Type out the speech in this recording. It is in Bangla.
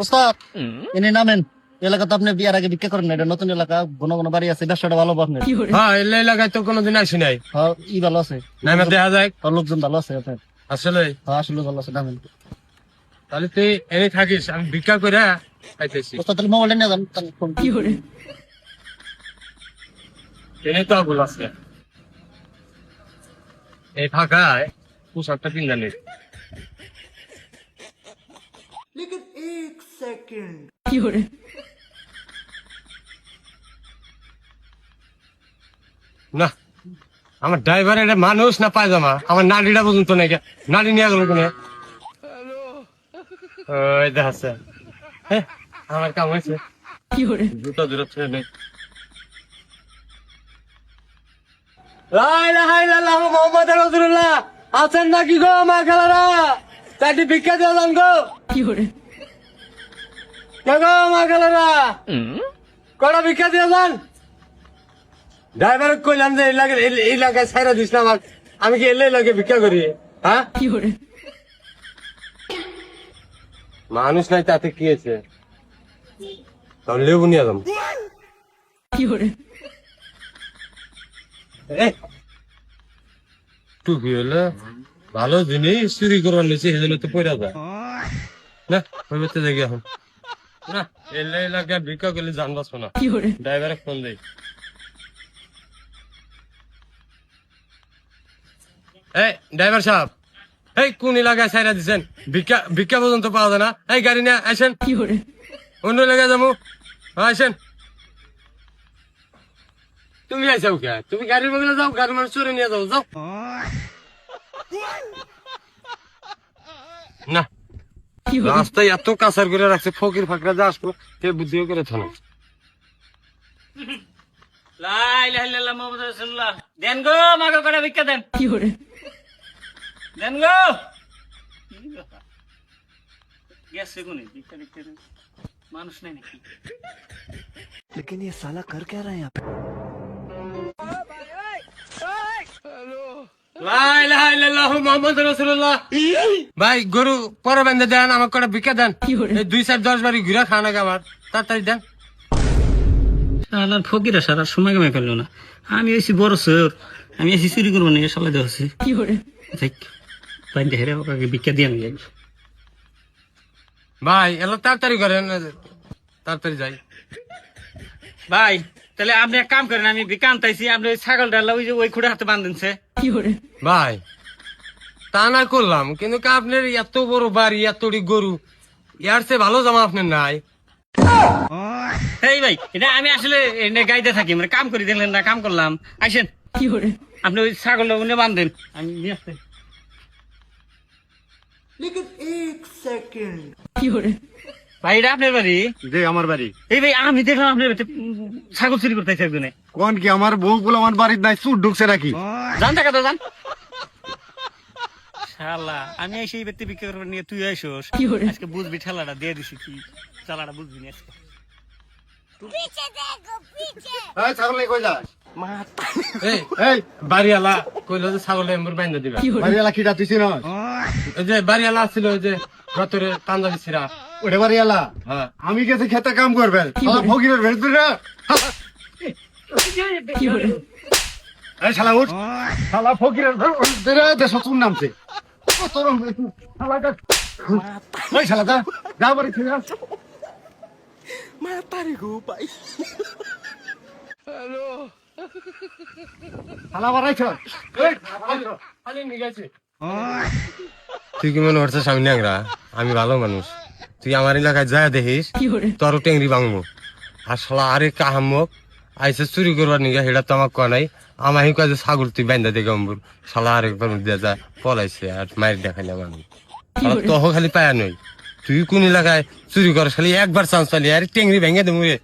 ওস্তাদ এনে নামেন। এলাকা তো আপনি বিয়ার আগে ভিক্ষা করেন না, এটা নতুন এলাকা, ঘন ঘন বাড়ি আছে, ব্যবসাটা ভালো আপনার। হ্যাঁ এই এলাকায় তো কোনোদিন আসি নাই। হ্যাঁ ই ভালো আছে, নামে দেখা যায় লোকজন ভালো আছে আপনার। আসলে। হ্যাঁ আসলে ভালো আছে, নামেন। তাহলে তুই এনে থাকিস, আমি ভিক্ষা করে খাইতেছি। ওস্তাদ তাহলে মোবাইলটা নিয়ে যান, তাহলে ফোন কি করে। এনে তো আগুল আছে এই ফাঁকায়, পোশাকটা পিন্ধানি। না আমার ড্রাইভার এটা মানুষ না পায়জামা, আমার নাড়িটা পর্যন্ত নেই, নাড়ি নিয়ে গেল কোনে। ওই দেখাচ্ছে আমার কাম হয়েছে, জুতা দূরত্ব নেই। মোহাম্মদ রসুল্লাহ আছেন নাকি গো মা খালারা? চারটি ভিক্ষা দিয়ে যান গো। গো মা খালারা কটা ভিক্ষা দিয়ে যান। ড্রাইভার কইলাম যে এই এলাকায় ছাইরা দিস না আমার, আমি কি এলে লাগে ভিক্ষা করি? হ্যাঁ মানুষ নাই তাতে কি আছে, তাহলে লেবু নিয়ে যাম। টুপি হলো ভালো জিনিস, চুরি করবার নিয়েছে সেজন্য তো পয়রা যায় না। ওই বাচ্চা দেখি এখন না এলে এলাকায় ভিক্ষা করলে জান বাঁচবো না। ড্রাইভারে ফোন দেই। এই ড্রাইভার সাহেব, এই কোন এলাকায় ছাইরা দিচ্ছেন? ভিক্ষা ভিক্ষা পর্যন্ত পাওয়া যায় না। এই গাড়ি নিয়ে আসেন, অন্য এলাকায় যাবো। আসেন। তুমি আইসাও কে? তুমি গাড়ির বগলে যাও, গাড়ির মানুষ চড়ে নিয়ে যাও, যাও। না রাস্তায় এত কাছার করে রাখছে, ফকির ফাকরা যা আসবো সে বুদ্ধিও করে থানো। দেন গো মাকে করে ভিক্ষা দেন, দেন গো। গেছে কোনে ভিক্ষা দিতে, মানুষ নাই নাকি? लेकिन ये साला कर क्या रहा है यहाँ पे? ভাই গরু পরে বেঁধে দেন, আমার কটা ভিক্ষা দেন। এই 2-4-10 বাড়ি ঘুরা খাওয়া নাকি আমার, তাড়াতাড়ি দেন। শালার ফকিরা সারা সময় কামাই ফেললো না। আমি এসি বড় সর, আমি এসি চুরি করবো না, সালা দেওয়া আছে হেরে ওকে ভিক্ষা দিয়ে আমি যাই। ভাই এলো তাড়াতাড়ি করেন, তাড়াতাড়ি যাই। ভাই তাহলে আপনি এক কাম করেন, আমি ভিক্ষা আনতাইছি, আপনি ওই ছাগল ডালা ওই যে ওই খুঁড়ে হাতে বাঁধেনছে। ভাই তা না করলাম, কিন্তু আপনার এত বড় বাড়ি, এতটি গরু, ইয়ার চেয়ে ভালো জামা আপনার নাই। এই ভাই এটা আমি আসলে গাইতে থাকি, মানে কাম করি, দেখলেন না কাম করলাম। আসেন আপনি ওই ছাগলটা উনি বাঁধেন, আমি নিয়ে আসতে। ভাই এটা আপনার বাড়ি? যে আমার বাড়ি। এই ভাই আমি দেখলাম আপনার বাড়িতে ছাগল চুরি করতেছে একজনে। কোন কি আমার বউ গুলো আমার বাড়ির নাই, চুর ঢুকছে নাকি? জান টাকা তো জান। শালা আমি এসে এই ব্যক্তি বিক্রি করবার নিয়ে তুই আইসোস, আজকে বুঝবি ঠেলাটা দিয়ে দিছি, কি চালাটা বুঝবি না আজকে। ছাগল নিয়ে কই যাস? এই বাড়িওয়ালা কইলো যে ছাগল এমবর বাইন্ধা দিবা। বাড়িওয়ালা কিটা তুই চিনস? ওই যে বাড়িওয়ালা আসছিল, ওই যে গতরে পাঞ্জাবি ছিড়া ওটা বাড়িওয়ালা? হ্যাঁ। আমি গেছি খেতে কাম করবেন, ফকিরের ভেজ না। এই শালা উঠ, শালা ফকিরের দেশ চুন নামছে। ওই শালা যা, যা বাড়ি ফিরে আস। শালা বাড়াইছ। তুই কি মনে করছিস আমি ন্যাংরা? আমি ভালো মানুষ। তুই আমার এলাকায় যায় দেখিস তোর টেংরি ভাঙবো। আর শালা আরে কাহামক আইসে চুরি করবার নিগা, সেটা তো আমার কয় নাই। আমার কয় যে ছাগল তুই বাইন্দা দেখে অম্বুর, শালা আরেকবার দিয়ে যা পলাইছে আর মায়ের দেখাইলাম আমি। তহ খালি পায়া নই, তুই কোন এলাকায় চুরি কর, খালি একবার চান্স পালি আরে টেংরি ভেঙে দেবো রে।